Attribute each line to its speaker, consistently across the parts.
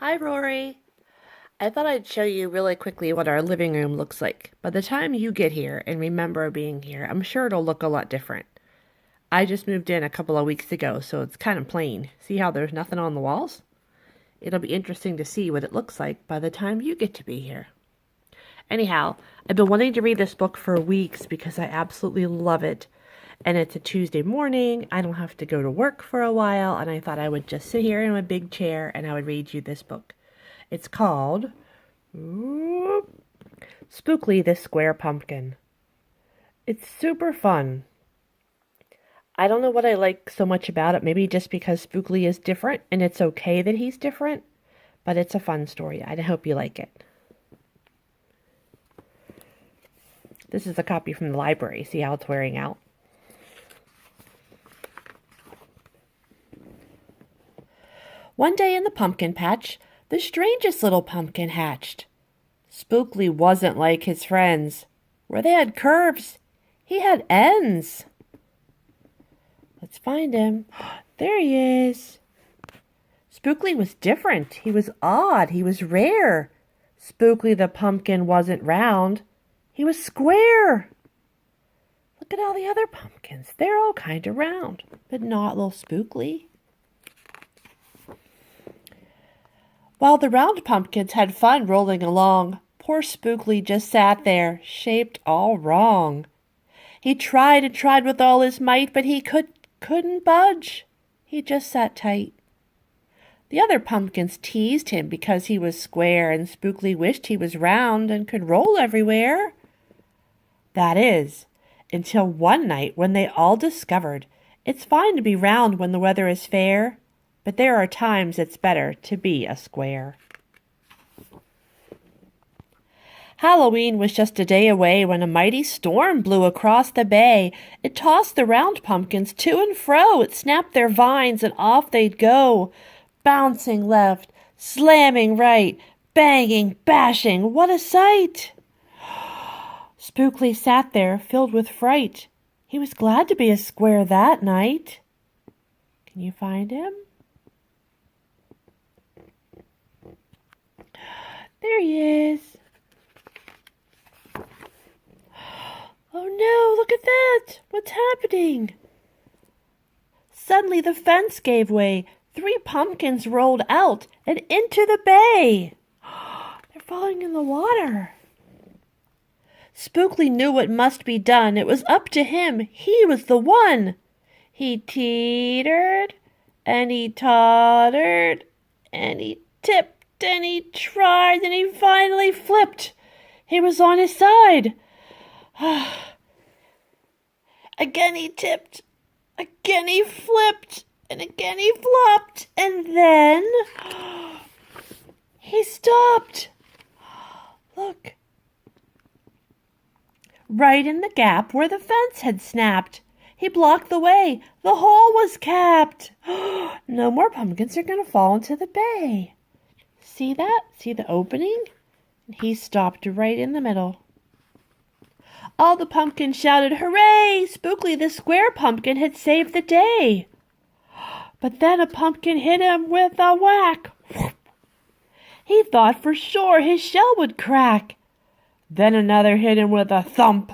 Speaker 1: Hi, Rory. I thought I'd show you really quickly what our living room looks like. By the time you get here and remember being here, I'm sure it'll look a lot different. I just moved in a couple of weeks ago, so it's kind of plain. See how there's nothing on the walls? It'll be interesting to see what it looks like by the time you get to be here. Anyhow, I've been wanting to read this book for weeks because I absolutely love it. And it's a Tuesday morning. I don't have to go to work for a while, and I thought I would just sit here in my big chair and I would read you this book. It's called Spookley the Square Pumpkin. It's super fun. I don't know what I like so much about it, maybe just because Spookley is different and it's okay that he's different, but it's a fun story. I hope you like it. This is a copy from the library. See how it's wearing out? One day in the pumpkin patch, the strangest little pumpkin hatched. Spookley wasn't like his friends. Where they had curves, he had ends. Let's find him. There he is. Spookley was different. He was odd. He was rare. Spookley the pumpkin wasn't round. He was square. Look at all the other pumpkins. They're all kind of round, but not little Spookley. While the round pumpkins had fun rolling along, poor Spookley just sat there, shaped all wrong. He tried and tried with all his might, but he couldn't budge. He just sat tight. The other pumpkins teased him because he was square, and Spookley wished he was round and could roll everywhere. That is, until one night when they all discovered it's fine to be round when the weather is fair, but there are times it's better to be a square. Halloween was just a day away when a mighty storm blew across the bay. It tossed the round pumpkins to and fro. It snapped their vines and off they'd go, bouncing left, slamming right, banging, bashing. What a sight! Spookley sat there, filled with fright. He was glad to be a square that night. Can you find him? There he is. Oh no, look at that! What's happening? Suddenly the fence gave way. 3 pumpkins rolled out and into the bay. They're falling in the water. Spookley knew what must be done. It was up to him. He was the one. He teetered, and he tottered, and he tipped, and he tried, and he finally flipped. He was on his side. Again he tipped, again he flipped, and again he flopped, and then he stopped. Look. Right in the gap where the fence had snapped. He blocked the way. The hole was capped. No more pumpkins are going to fall into the bay. See that? See the opening? And he stopped right in the middle. All the pumpkins shouted, "Hooray! Spookley the square pumpkin had saved the day." But then a pumpkin hit him with a whack. He thought for sure his shell would crack. Then another hit him with a thump,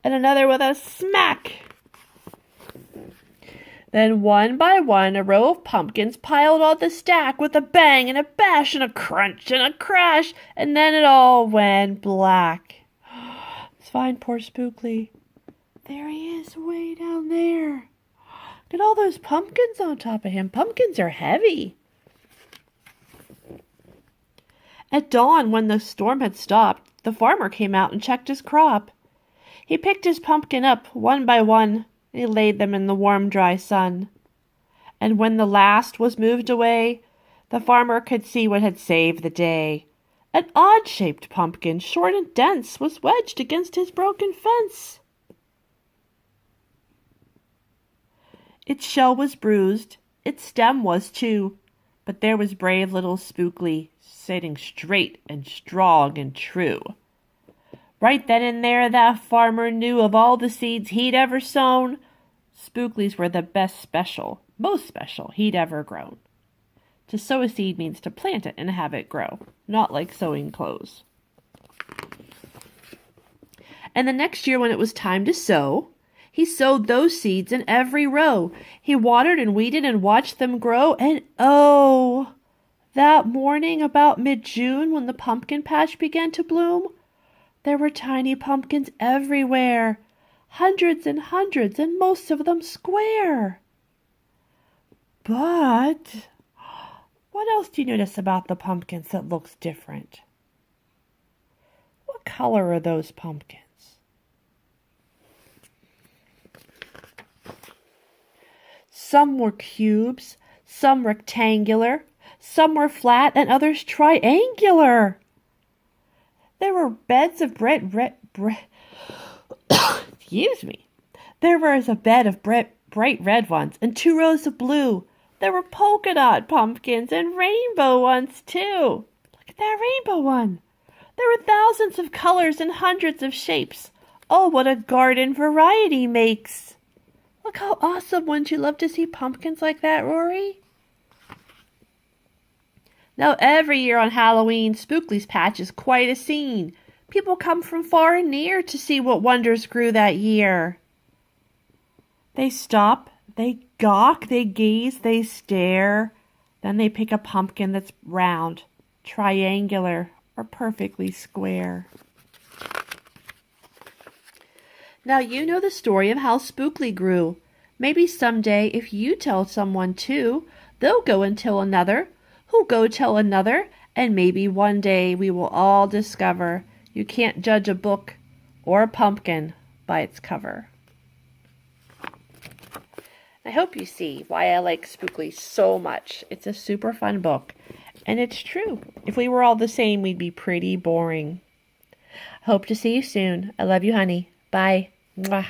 Speaker 1: and another with a smack. Then one by one a row of pumpkins piled on the stack with a bang and a bash and a crunch and a crash, and then it all went black. Let's find poor Spookley. There he is, way down there. Look at all those pumpkins on top of him. Pumpkins are heavy. At dawn, when the storm had stopped, the farmer came out and checked his crop. He picked his pumpkin up one by one. He laid them in the warm, dry sun. And when the last was moved away, the farmer could see what had saved the day. An odd-shaped pumpkin, short and dense, was wedged against his broken fence. Its shell was bruised, its stem was too, but there was brave little Spookley, sitting straight and strong and true. Right then and there that farmer knew of all the seeds he'd ever sown, Spookley's were the most special he'd ever grown. To sow a seed means to plant it and have it grow, not like sewing clothes. And the next year when it was time to sow, he sowed those seeds in every row. He watered and weeded and watched them grow. And oh, that morning about mid-June when the pumpkin patch began to bloom, there were tiny pumpkins everywhere, hundreds, and most of them square. But what else do you notice about the pumpkins that looks different? What color are those pumpkins? Some were cubes, some rectangular, some were flat, and others triangular. There were beds of excuse me. There was a bed of bright red ones and 2 rows of blue. There were polka dot pumpkins and rainbow ones too. Look at that rainbow one. There were thousands of colors and hundreds of shapes. Oh, what a garden variety makes. Look how awesome. Wouldn't you love to see pumpkins like that, Rory? Now, every year on Halloween, Spookley's patch is quite a scene. People come from far and near to see what wonders grew that year. They stop, they gawk, they gaze, they stare. Then they pick a pumpkin that's round, triangular, or perfectly square. Now you know the story of how Spookley grew. Maybe someday, if you tell someone too, they'll go and tell another, who'll go tell another, and maybe one day we will all discover you can't judge a book or a pumpkin by its cover. I hope you see why I like Spookley so much. It's a super fun book. And it's true. If we were all the same, we'd be pretty boring. Hope to see you soon. I love you, honey. Bye. Mwah.